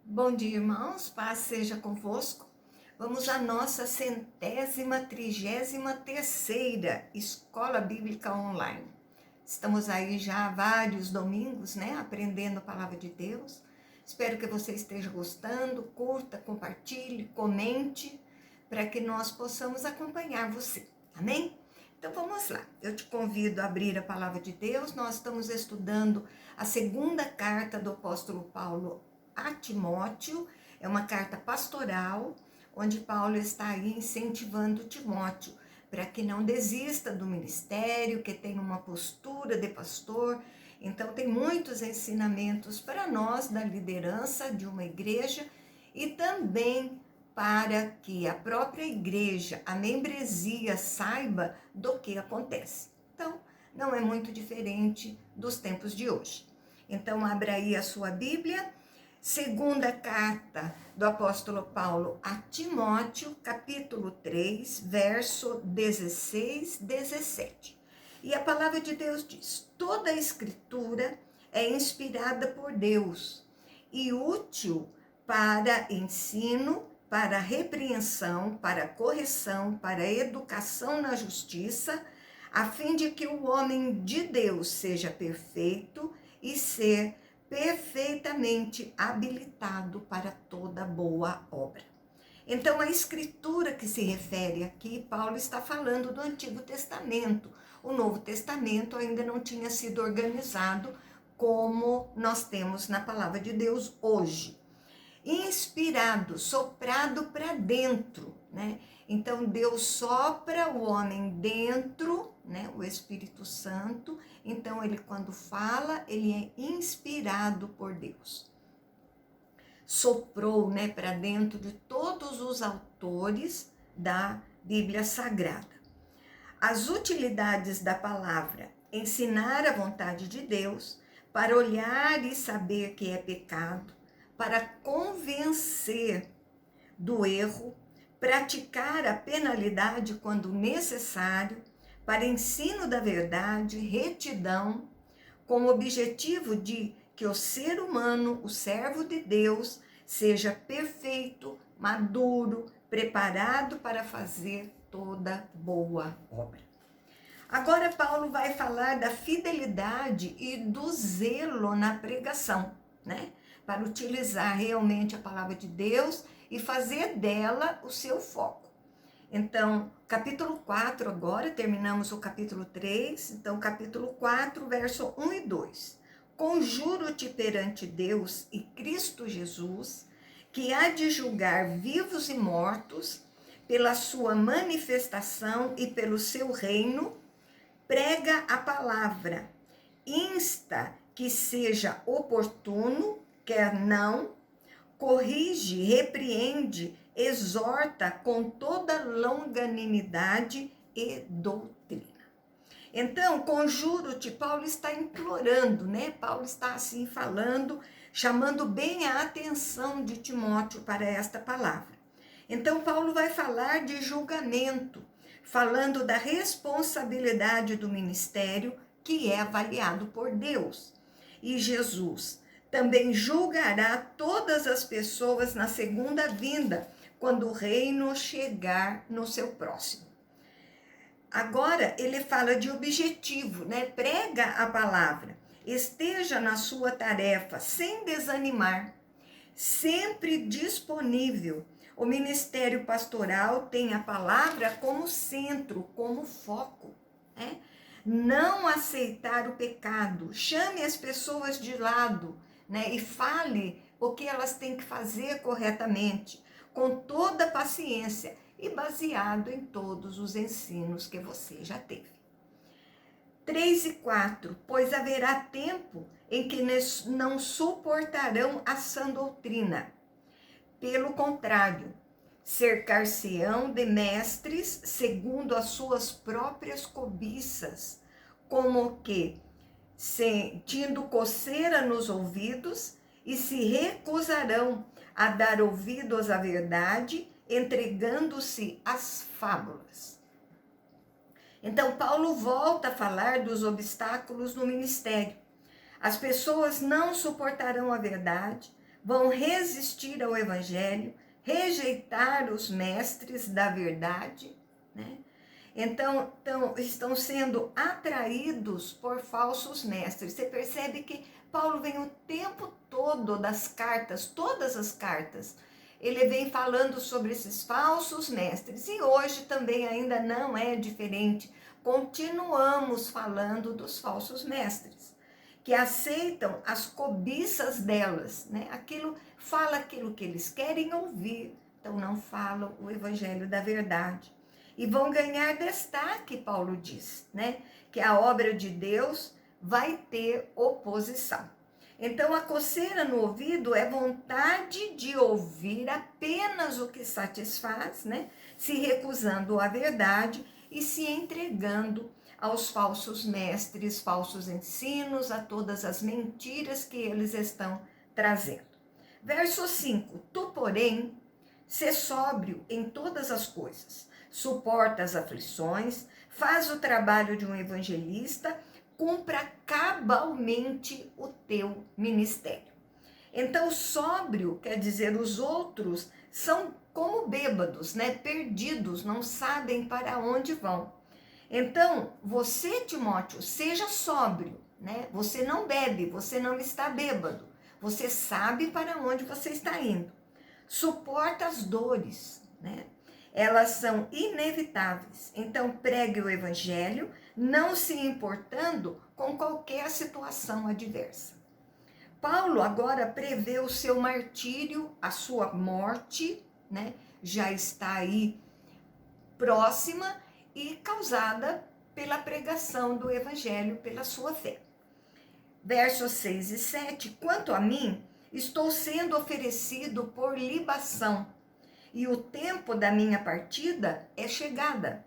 Bom dia, irmãos, paz seja convosco. Vamos à nossa 133ª Escola Bíblica Online. Estamos aí já há vários domingos, né, aprendendo a Palavra de Deus. Espero que você esteja gostando, curta, compartilhe, comente, para que nós possamos acompanhar você, amém? Então vamos lá, eu te convido a abrir a Palavra de Deus. Nós estamos estudando a segunda carta do apóstolo Paulo a Timóteo. É uma carta pastoral, onde Paulo está aí incentivando Timóteo para que não desista do ministério, que tenha uma postura de pastor. Então tem muitos ensinamentos para nós da liderança de uma igreja e também para que a própria igreja, a membresia, saiba do que acontece. Então, não é muito diferente dos tempos de hoje. Então, abra aí a sua Bíblia. Segunda carta do apóstolo Paulo a Timóteo, capítulo 3, verso 16, 17. E a palavra de Deus diz: toda a escritura é inspirada por Deus e útil para ensino, para repreensão, para correção, para educação na justiça, a fim de que o homem de Deus seja perfeito e ser perfeitamente habilitado para toda boa obra. Então, a escritura que se refere aqui, Paulo está falando do Antigo Testamento. O Novo Testamento ainda não tinha sido organizado como nós temos na palavra de Deus hoje. Inspirado, soprado para dentro, né? Então Deus sopra o homem dentro, né? O Espírito Santo. Então ele, quando fala, ele é inspirado por Deus. Soprou, né, para dentro de todos os autores da Bíblia Sagrada. As utilidades da palavra: ensinar a vontade de Deus, para olhar e saber que é pecado, para convencer do erro, praticar a penalidade quando necessário, para ensino da verdade, retidão, com o objetivo de que o ser humano, o servo de Deus, seja perfeito, maduro, preparado para fazer toda boa obra. Agora Paulo vai falar da fidelidade e do zelo na pregação, né? Para utilizar realmente a palavra de Deus e fazer dela o seu foco. Então, capítulo 4 agora, terminamos o capítulo 3, então capítulo 4, verso 1 e 2. Conjuro-te perante Deus e Cristo Jesus, que há de julgar vivos e mortos, pela sua manifestação e pelo seu reino, prega a palavra, insta que seja oportuno, quer não, corrige, repreende, exorta com toda longanimidade e doutrina. Então, conjuro-te, Paulo está implorando, né? Paulo está assim falando, chamando bem a atenção de Timóteo para esta palavra. Então, Paulo vai falar de julgamento, falando da responsabilidade do ministério que é avaliado por Deus. E Jesus também julgará todas as pessoas na segunda vinda, quando o reino chegar no seu próximo. Agora ele fala de objetivo, né? Prega a palavra, esteja na sua tarefa sem desanimar, sempre disponível. O ministério pastoral tem a palavra como centro, como foco, né? Não aceitar o pecado, chame as pessoas de lado, né? E fale o que elas têm que fazer corretamente, com toda paciência e baseado em todos os ensinos que você já teve. 3 e 4, pois haverá tempo em que não suportarão a sã doutrina. Pelo contrário, cercar-se-ão de mestres segundo as suas próprias cobiças, como que, sentindo coceira nos ouvidos, e se recusarão a dar ouvidos à verdade, entregando-se às fábulas. Então, Paulo volta a falar dos obstáculos no ministério. As pessoas não suportarão a verdade, vão resistir ao evangelho, rejeitar os mestres da verdade, né? Então, estão sendo atraídos por falsos mestres. Você percebe que Paulo vem o tempo todo das cartas, todas as cartas, ele vem falando sobre esses falsos mestres. E hoje também ainda não é diferente. Continuamos falando dos falsos mestres, que aceitam as cobiças delas, né? Fala aquilo que eles querem ouvir, então não falam o evangelho da verdade. E vão ganhar destaque, Paulo diz, né? Que a obra de Deus vai ter oposição. Então, a coceira no ouvido é vontade de ouvir apenas o que satisfaz, né? Se recusando à verdade e se entregando aos falsos mestres, falsos ensinos, a todas as mentiras que eles estão trazendo. Verso 5: Tu, porém, sê sóbrio em todas as coisas, suporta as aflições, faz o trabalho de um evangelista, cumpra cabalmente o teu ministério. Então, sóbrio quer dizer os outros são como bêbados, né? Perdidos, não sabem para onde vão. Então, você, Timóteo, seja sóbrio, né? Você não bebe, você não está bêbado. Você sabe para onde você está indo. Suporta as dores, né? Elas são inevitáveis. Então, pregue o evangelho, não se importando com qualquer situação adversa. Paulo agora prevê o seu martírio, a sua morte, né? Já está aí próxima e causada pela pregação do evangelho, pela sua fé. Versos 6 e 7, quanto a mim, estou sendo oferecido por libação, e o tempo da minha partida é chegada.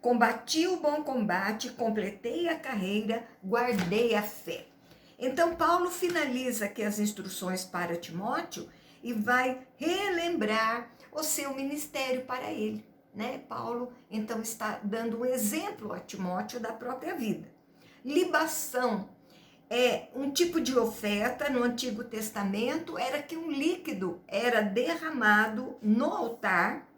Combati o bom combate, completei a carreira, guardei a fé. Então, Paulo finaliza aqui as instruções para Timóteo e vai relembrar o seu ministério para ele, né? Paulo, então, está dando um exemplo a Timóteo da própria vida. Libação é um tipo de oferta no Antigo Testamento, era que um líquido era derramado no altar,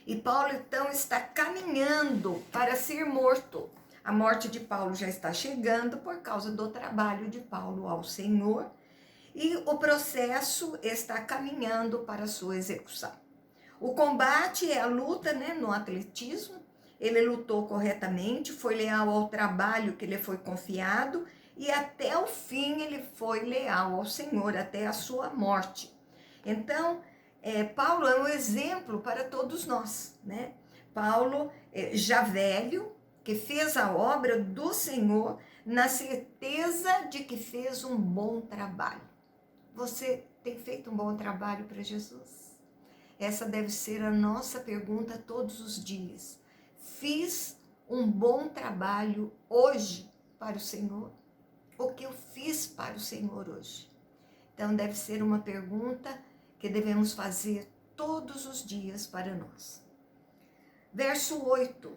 e Paulo então está caminhando para ser morto. A morte de Paulo já está chegando por causa do trabalho de Paulo ao Senhor, e o processo está caminhando para a sua execução. O combate é a luta, né, no atletismo. Ele lutou corretamente, foi leal ao trabalho que lhe foi confiado, e até o fim ele foi leal ao Senhor, até a sua morte. Então, Paulo é um exemplo para todos nós, né? Paulo, já velho, que fez a obra do Senhor na certeza de que fez um bom trabalho. Você tem feito um bom trabalho para Jesus? Essa deve ser a nossa pergunta todos os dias. Fiz um bom trabalho hoje para o Senhor? O que eu fiz para o Senhor hoje? Então, deve ser uma pergunta que devemos fazer todos os dias para nós. Verso 8.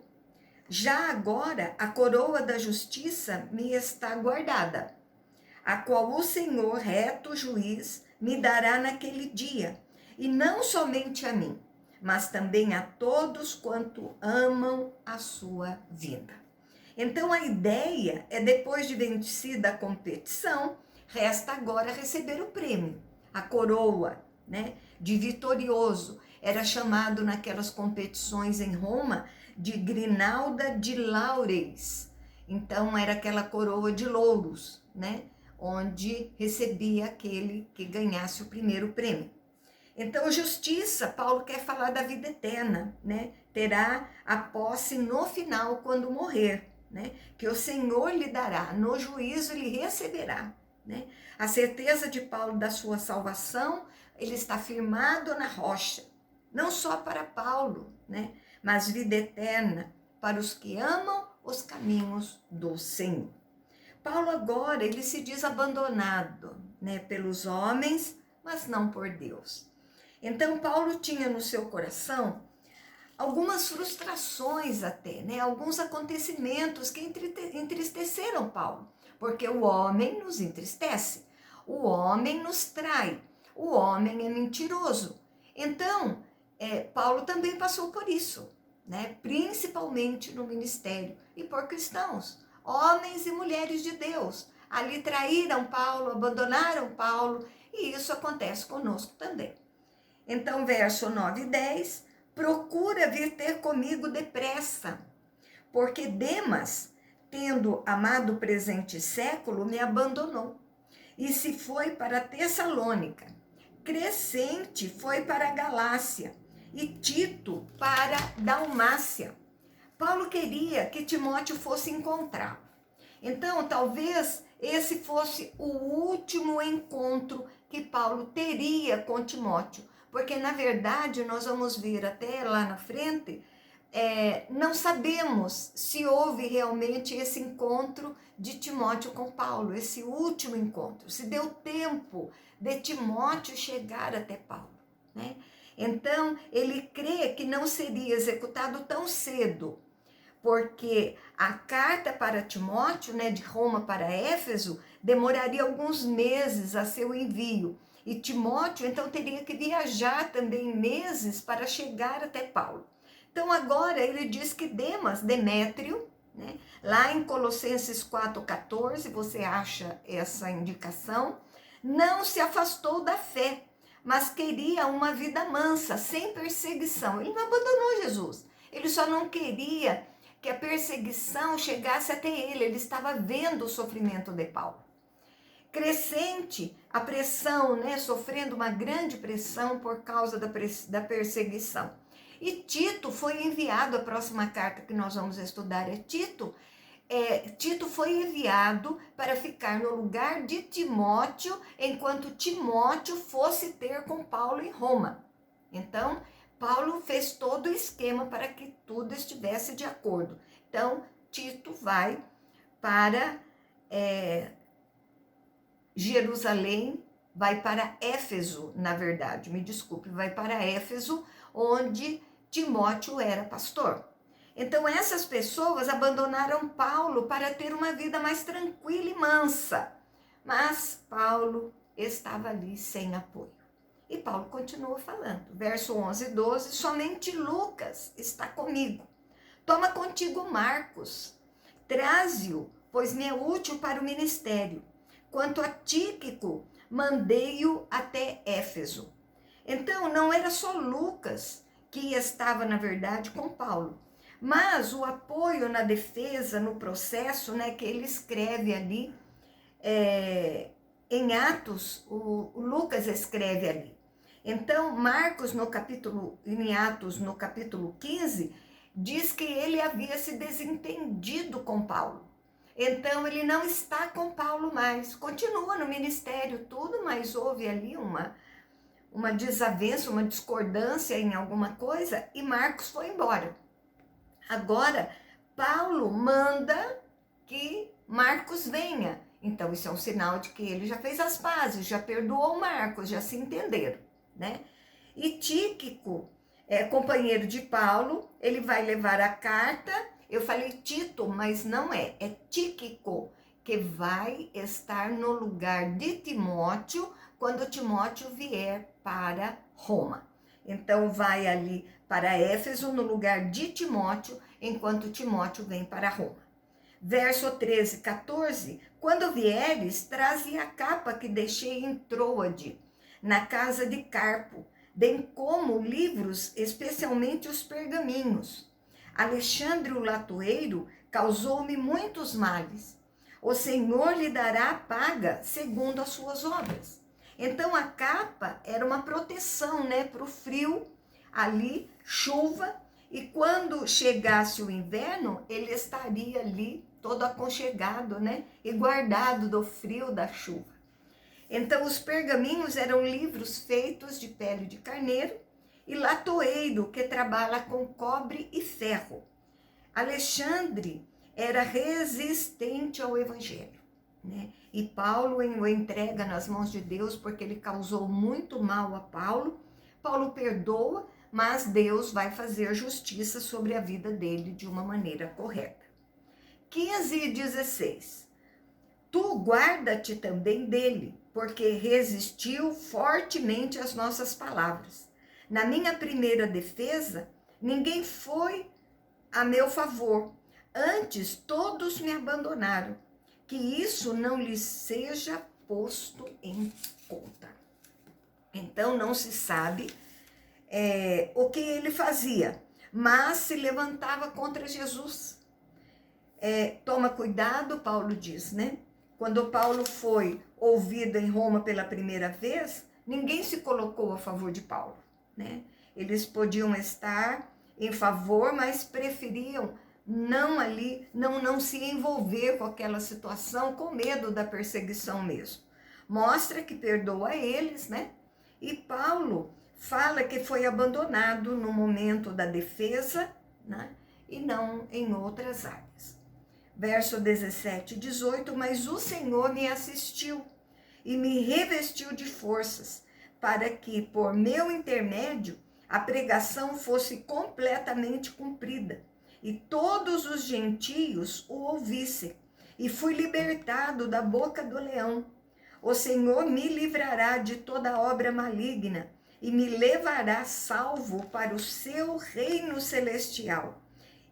Já agora a coroa da justiça me está guardada, a qual o Senhor, reto juiz, me dará naquele dia, e não somente a mim, mas também a todos quanto amam a sua vinda. Então, a ideia é, depois de vencida a competição, resta agora receber o prêmio, a coroa, né, de vitorioso. Era chamado naquelas competições em Roma de grinalda de laureis. Então, era aquela coroa de louros, né, onde recebia aquele que ganhasse o primeiro prêmio. Então, justiça, Paulo quer falar da vida eterna, né? Terá a posse no final, quando morrer. Né? Que o Senhor lhe dará, no juízo ele receberá, né? A certeza de Paulo da sua salvação, ele está firmado na rocha, não só para Paulo, né? Mas vida eterna para os que amam os caminhos do Senhor. Paulo agora, ele se diz abandonado, né? Pelos homens, mas não por Deus. Então, Paulo tinha no seu coração algumas frustrações até, né? Alguns acontecimentos que entristeceram Paulo, porque o homem nos entristece. o homem nos trai, o homem é mentiroso. Então, Paulo também passou por isso, né? Principalmente no ministério e por cristãos, homens e mulheres de Deus. Ali traíram Paulo, abandonaram Paulo, e isso acontece conosco também. Então, verso 9 e 10, procura vir ter comigo depressa, porque Demas, tendo amado o presente século, me abandonou e se foi para Tessalônica. Crescente foi para a Galácia e Tito para Dalmácia. Paulo queria que Timóteo fosse encontrá-lo. Então, talvez esse fosse o último encontro que Paulo teria com Timóteo, porque, na verdade, nós vamos ver até lá na frente, não sabemos se houve realmente esse encontro de Timóteo com Paulo, esse último encontro, se deu tempo de Timóteo chegar até Paulo, né? Então, ele crê que não seria executado tão cedo, porque a carta para Timóteo, né, de Roma para Éfeso, demoraria alguns meses a seu envio. E Timóteo, então, teria que viajar também meses para chegar até Paulo. Então, agora ele diz que Demas, Demétrio, né, lá em Colossenses 4,14, você acha essa indicação, não se afastou da fé, mas queria uma vida mansa, sem perseguição. Ele não abandonou Jesus, ele só não queria que a perseguição chegasse até ele. Ele estava vendo o sofrimento de Paulo. Crescente, a pressão, né? Sofrendo uma grande pressão por causa da perseguição. E Tito foi enviado, a próxima carta que nós vamos estudar é Tito. Tito foi enviado para ficar no lugar de Timóteo, enquanto Timóteo fosse ter com Paulo em Roma. Então, Paulo fez todo o esquema para que tudo estivesse de acordo. Então, Tito vai para Jerusalém, vai para Éfeso, na verdade, me desculpe, vai para Éfeso, onde Timóteo era pastor. Então, essas pessoas abandonaram Paulo para ter uma vida mais tranquila e mansa. Mas Paulo estava ali sem apoio. E Paulo continua falando, verso 11 e 12, somente Lucas está comigo. Toma contigo Marcos, traze-o, pois me é útil para o ministério. Quanto a Tíquico, mandei-o até Éfeso. Então, não era só Lucas que estava, na verdade, com Paulo, mas o apoio na defesa, no processo, né, que ele escreve ali, em Atos, o Lucas escreve ali. Então, Marcos, em Atos, no capítulo 15, diz que ele havia se desentendido com Paulo. Então, ele não está com Paulo mais. Continua no ministério, tudo, mas houve ali uma desavença, uma discordância em alguma coisa, e Marcos foi embora. Agora, Paulo manda que Marcos venha. Então, isso é um sinal de que ele já fez as pazes, já perdoou Marcos, já se entenderam, né? E Tíquico, companheiro de Paulo, ele vai levar a carta. Eu falei Tito, mas não é Tíquico, que vai estar no lugar de Timóteo quando Timóteo vier para Roma. Então, vai ali para Éfeso, no lugar de Timóteo, enquanto Timóteo vem para Roma. Verso 13, 14, quando vieres, traze a capa que deixei em Troade, na casa de Carpo, bem como livros, especialmente os pergaminhos. Alexandre o latoeiro causou-me muitos males. O Senhor lhe dará a paga segundo as suas obras. Então, a capa era uma proteção, né, para o frio, ali, chuva, e quando chegasse o inverno, ele estaria ali todo aconchegado, né, e guardado do frio, da chuva. Então, os pergaminhos eram livros feitos de pele de carneiro, e latoeiro, que trabalha com cobre e ferro. Alexandre era resistente ao evangelho, né? E Paulo o entrega nas mãos de Deus porque ele causou muito mal a Paulo. Paulo perdoa, mas Deus vai fazer justiça sobre a vida dele de uma maneira correta. 15 e 16. Tu guarda-te também dele, porque resistiu fortemente às nossas palavras. Na minha primeira defesa, ninguém foi a meu favor. Antes, todos me abandonaram. Que isso não lhes seja posto em conta. Então, não se sabe o que ele fazia, mas se levantava contra Jesus. Toma cuidado, Paulo diz, né? Quando Paulo foi ouvido em Roma pela primeira vez, ninguém se colocou a favor de Paulo, né? Eles podiam estar em favor, mas preferiam não se envolver com aquela situação, com medo da perseguição mesmo. Mostra que perdoa eles, né? E Paulo fala que foi abandonado no momento da defesa, né? E não em outras áreas. Verso 17 e 18, mas o Senhor me assistiu e me revestiu de forças, para que, por meu intermédio, a pregação fosse completamente cumprida, e todos os gentios o ouvissem, e fui libertado da boca do leão. O Senhor me livrará de toda obra maligna, e me levará salvo para o seu reino celestial.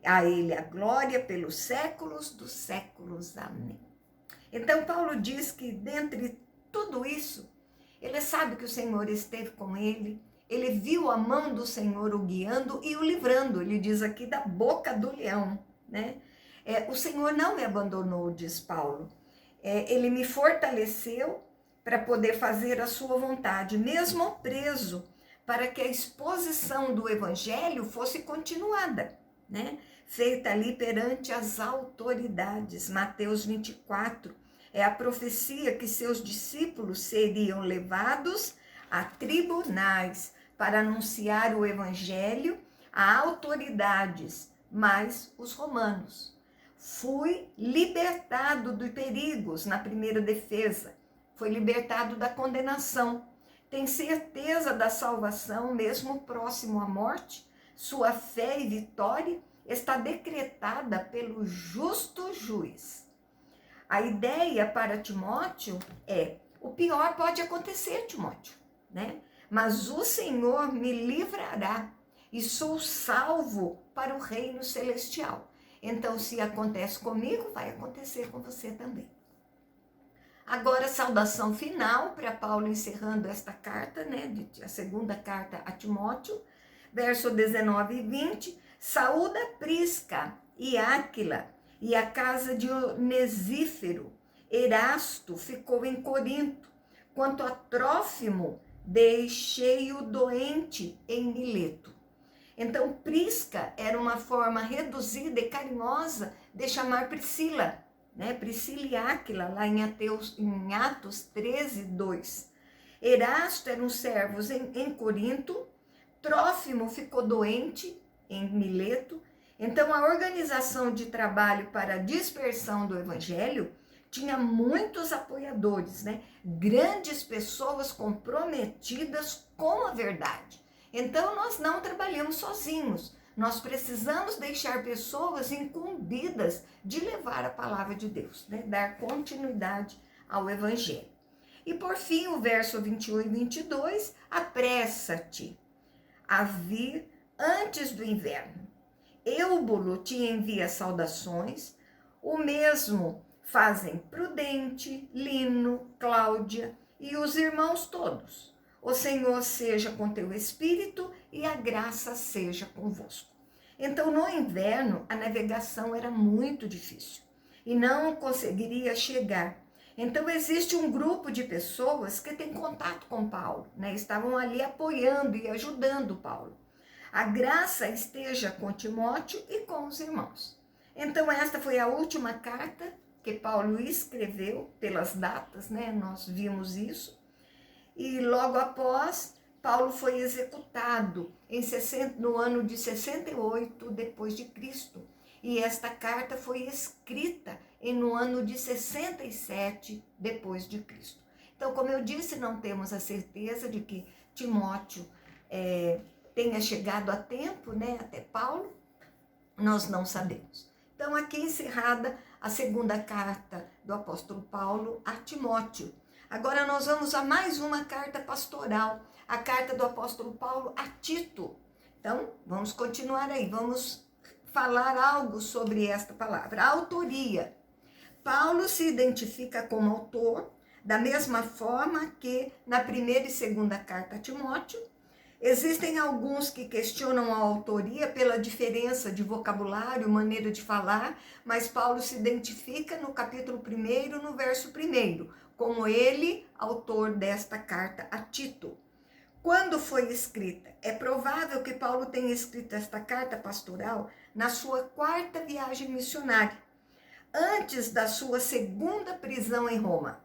A ele a glória pelos séculos dos séculos. Amém. Então Paulo diz que dentre tudo isso, ele sabe que o Senhor esteve com ele, ele viu a mão do Senhor o guiando e o livrando, ele diz aqui da boca do leão, né? O Senhor não me abandonou, diz Paulo, ele me fortaleceu para poder fazer a sua vontade, mesmo preso, para que a exposição do evangelho fosse continuada, né? Feita ali perante as autoridades. Mateus 24 é a profecia que seus discípulos seriam levados a tribunais para anunciar o evangelho a autoridades, mas os romanos. Fui libertado dos perigos na primeira defesa, foi libertado da condenação, tem certeza da salvação mesmo próximo à morte. Sua fé e vitória está decretada pelo justo juiz. A ideia para Timóteo o pior pode acontecer, Timóteo, né? Mas o Senhor me livrará e sou salvo para o reino celestial. Então, se acontece comigo, vai acontecer com você também. Agora, a saudação final para Paulo encerrando esta carta, né? A segunda carta a Timóteo, verso 19 e 20. Saúda Prisca e Áquila e a casa de Onesífero. Erasto ficou em Corinto. Quanto a Trófimo, deixei-o doente em Mileto. Então, Prisca era uma forma reduzida e carinhosa de chamar Priscila, né? Priscila e Áquila, lá em Atos 13, 2. Erasto eram servos em Corinto. Trófimo ficou doente em Mileto. Então, a organização de trabalho para a dispersão do evangelho tinha muitos apoiadores, né? Grandes pessoas comprometidas com a verdade. Então, nós não trabalhamos sozinhos. Nós precisamos deixar pessoas incumbidas de levar a palavra de Deus, né? Dar continuidade ao evangelho. E, por fim, o verso 21 e 22, apressa-te a vir antes do inverno. Eúbulo te envia saudações, o mesmo fazem Prudente, Lino, Cláudia e os irmãos todos. O Senhor seja com teu espírito e a graça seja convosco. Então, no inverno, a navegação era muito difícil e não conseguiria chegar. Então, existe um grupo de pessoas que tem contato com Paulo, né? Estavam ali apoiando e ajudando Paulo. A graça esteja com Timóteo e com os irmãos. Então, esta foi a última carta que Paulo escreveu, pelas datas, né? Nós vimos isso. E logo após, Paulo foi executado no ano de 68 depois de Cristo. E esta carta foi escrita no ano de 67 depois de Cristo. Então, como eu disse, não temos a certeza de que Timóteo tenha chegado a tempo, né, até Paulo. Nós não sabemos. Então, aqui encerrada a segunda carta do apóstolo Paulo a Timóteo. Agora nós vamos a mais uma carta pastoral, a carta do apóstolo Paulo a Tito. Então, vamos continuar aí, vamos falar algo sobre esta palavra. A autoria. Paulo se identifica como autor, da mesma forma que na primeira e segunda carta a Timóteo. Existem alguns que questionam a autoria pela diferença de vocabulário, maneira de falar, mas Paulo se identifica no capítulo 1, no verso 1, como ele, autor desta carta a Tito. Quando foi escrita? É provável que Paulo tenha escrito esta carta pastoral na sua 4ª viagem missionária, antes da sua 2ª prisão em Roma.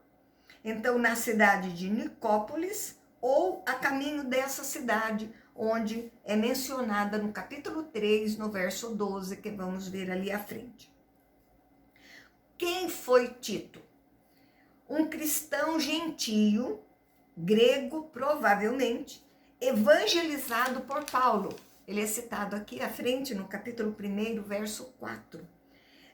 Então, na cidade de Nicópolis, ou a caminho dessa cidade, onde é mencionada no capítulo 3, no verso 12, que vamos ver ali à frente. Quem foi Tito? Um cristão gentio, grego, provavelmente, evangelizado por Paulo. Ele é citado aqui à frente, no capítulo 1, verso 4.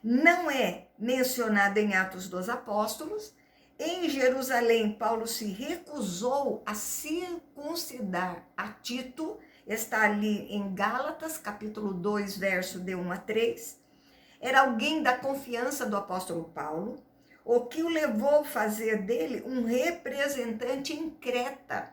Não é mencionado em Atos dos Apóstolos. Em Jerusalém, Paulo se recusou a circuncidar a Tito, está ali em Gálatas, capítulo 2, verso de 1 a 3. Era alguém da confiança do apóstolo Paulo, o que o levou a fazer dele um representante em Creta.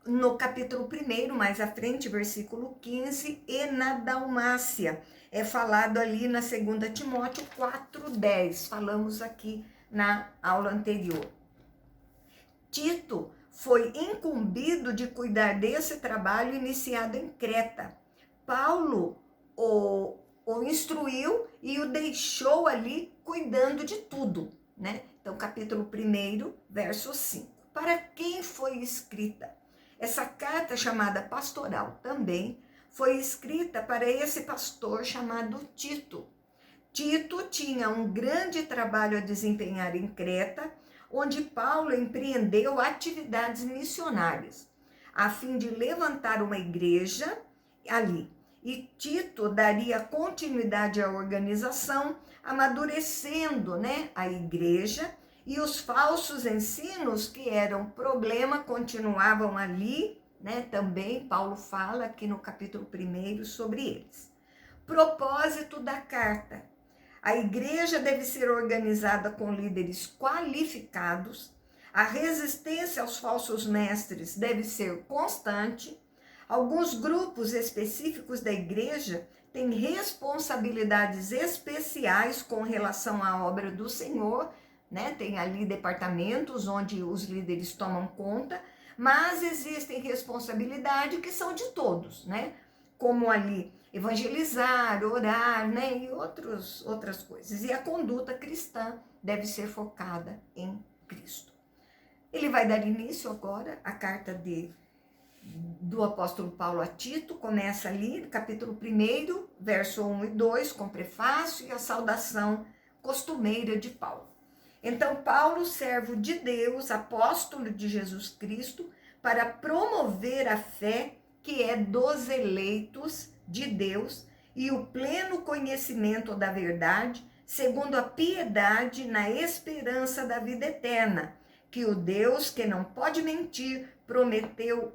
No capítulo 1, mais à frente, versículo 15, e na Dalmácia. É falado ali na 2 Timóteo 4:10, falamos aqui na aula anterior. Tito foi incumbido de cuidar desse trabalho iniciado em Creta. Paulo o instruiu e o deixou ali cuidando de tudo, né? Então, capítulo 1, verso 5. Para quem foi escrita? Essa carta chamada pastoral também foi escrita para esse pastor chamado Tito. Tito tinha um grande trabalho a desempenhar em Creta, onde Paulo empreendeu atividades missionárias, a fim de levantar uma igreja ali. E Tito daria continuidade à organização, amadurecendo, a igreja, e os falsos ensinos que eram problema continuavam ali, também Paulo fala aqui no capítulo 1 sobre eles. Propósito da carta. A igreja deve ser organizada com líderes qualificados, a resistência aos falsos mestres deve ser constante, alguns grupos específicos da igreja têm responsabilidades especiais com relação à obra do Senhor, tem ali departamentos onde os líderes tomam conta, mas existem responsabilidades que são de todos, como ali evangelizar, orar, e outras coisas. E a conduta cristã deve ser focada em Cristo. Ele vai dar início agora à carta do apóstolo Paulo a Tito, começa ali no capítulo 1, verso 1 e 2, com prefácio e a saudação costumeira de Paulo. Então, Paulo, servo de Deus, apóstolo de Jesus Cristo, para promover a fé que é dos eleitos de Deus e o pleno conhecimento da verdade, segundo a piedade na esperança da vida eterna, que o Deus que não pode mentir prometeu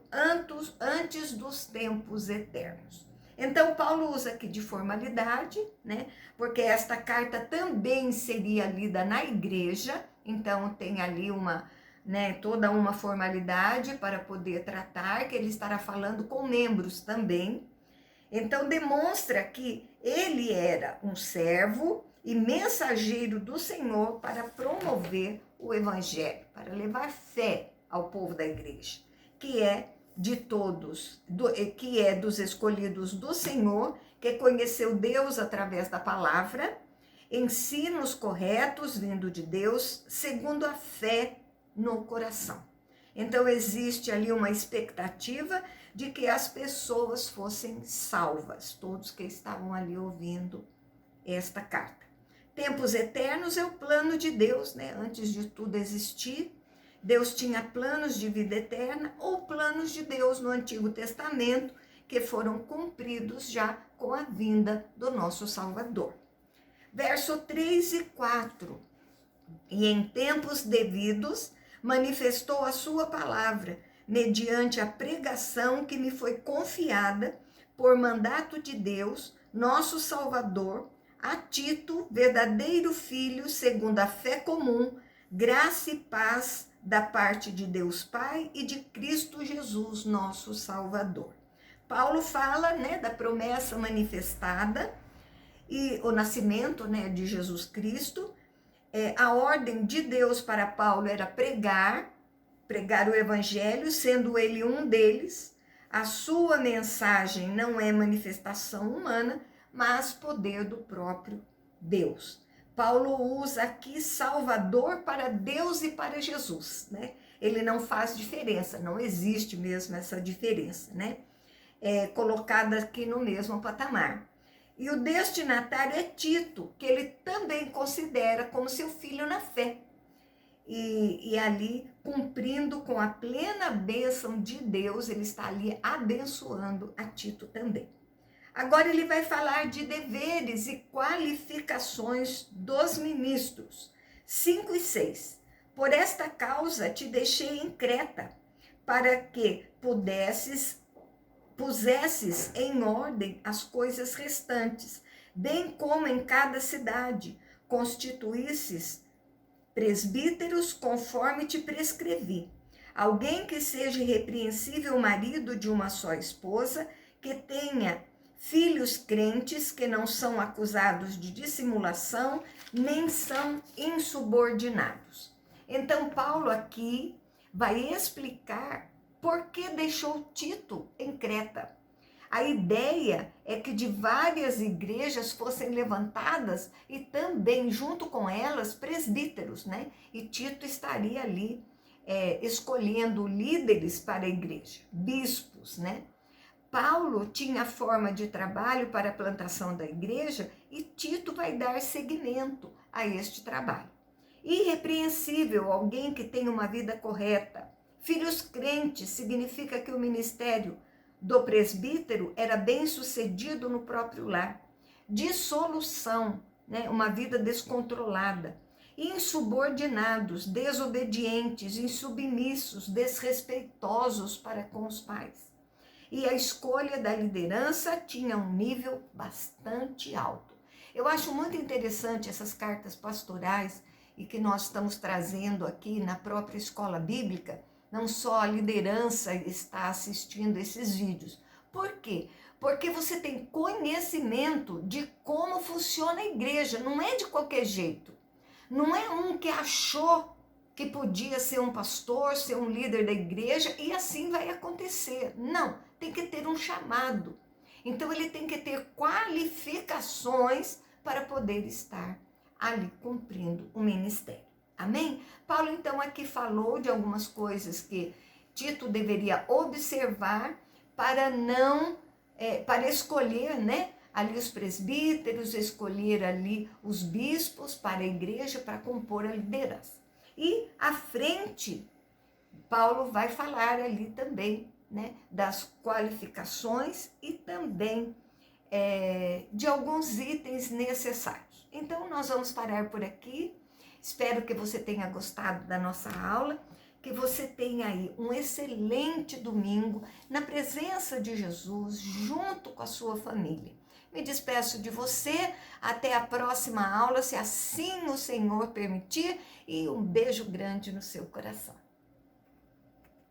antes dos tempos eternos. Então, Paulo usa aqui de formalidade, porque esta carta também seria lida na igreja, então tem ali toda uma formalidade para poder tratar, que ele estará falando com membros também. Então, demonstra que ele era um servo e mensageiro do Senhor para promover o evangelho, para levar fé ao povo da igreja, que é de todos, que é dos escolhidos do Senhor, que conheceu Deus através da palavra, ensinos corretos vindo de Deus, segundo a fé no coração. Então, existe ali uma expectativa de que as pessoas fossem salvas, todos que estavam ali ouvindo esta carta. Tempos eternos é o plano de Deus, Antes de tudo existir, Deus tinha planos de vida eterna ou planos de Deus no Antigo Testamento que foram cumpridos já com a vinda do nosso Salvador. Verso 3 e 4. e em tempos devidos manifestou a sua palavra, mediante a pregação que me foi confiada por mandato de Deus, nosso Salvador, a Tito, verdadeiro filho, segundo a fé comum, graça e paz da parte de Deus Pai e de Cristo Jesus, nosso Salvador. Paulo fala, né, da promessa manifestada e o nascimento, né, de Jesus Cristo. A ordem de Deus para Paulo era pregar o evangelho, sendo ele um deles. A sua mensagem não é manifestação humana, mas poder do próprio Deus. Paulo usa aqui Salvador para Deus e para Jesus, né? Ele não faz diferença, não existe mesmo essa diferença, né? Colocada aqui no mesmo patamar. E o destinatário é Tito, que ele também considera como seu filho na fé. E ali, cumprindo com a plena bênção de Deus, ele está ali abençoando a Tito também. Agora ele vai falar de deveres e qualificações dos ministros. 5 e 6. Por esta causa te deixei em Creta, para que pusesses em ordem as coisas restantes, bem como em cada cidade, constituísses presbíteros conforme te prescrevi. Alguém que seja irrepreensível marido de uma só esposa, que tenha filhos crentes, que não são acusados de dissimulação, nem são insubordinados. Então, Paulo aqui vai explicar por que deixou Tito em Creta. A ideia é que de várias igrejas fossem levantadas e também, junto com elas, presbíteros, né? E Tito estaria ali escolhendo líderes para a igreja, bispos, né? Paulo tinha forma de trabalho para a plantação da igreja e Tito vai dar seguimento a este trabalho. Irrepreensível, alguém que tem uma vida correta. Filhos crentes significa que o ministério do presbítero era bem sucedido no próprio lar. Dissolução, né? Uma vida descontrolada. Insubordinados, desobedientes, insubmissos, desrespeitosos para com os pais. E a escolha da liderança tinha um nível bastante alto. Eu acho muito interessante essas cartas pastorais e que nós estamos trazendo aqui na própria escola bíblica. Não só a liderança está assistindo esses vídeos. Por quê? Porque você tem conhecimento de como funciona a igreja. Não é de qualquer jeito. Não é um que achou que podia ser um pastor, ser um líder da igreja e assim vai acontecer. Não, tem que ter um chamado. Então ele tem que ter qualificações para poder estar ali cumprindo o ministério. Amém? Paulo, então, aqui falou de algumas coisas que Tito deveria observar para para escolher, né, ali os presbíteros, escolher ali os bispos para a igreja, para compor a liderança. E à frente, Paulo vai falar ali também, né, das qualificações e também de alguns itens necessários. Então, nós vamos parar por aqui. Espero que você tenha gostado da nossa aula, que você tenha aí um excelente domingo na presença de Jesus, junto com a sua família. Me despeço de você, até a próxima aula, se assim o Senhor permitir, e um beijo grande no seu coração.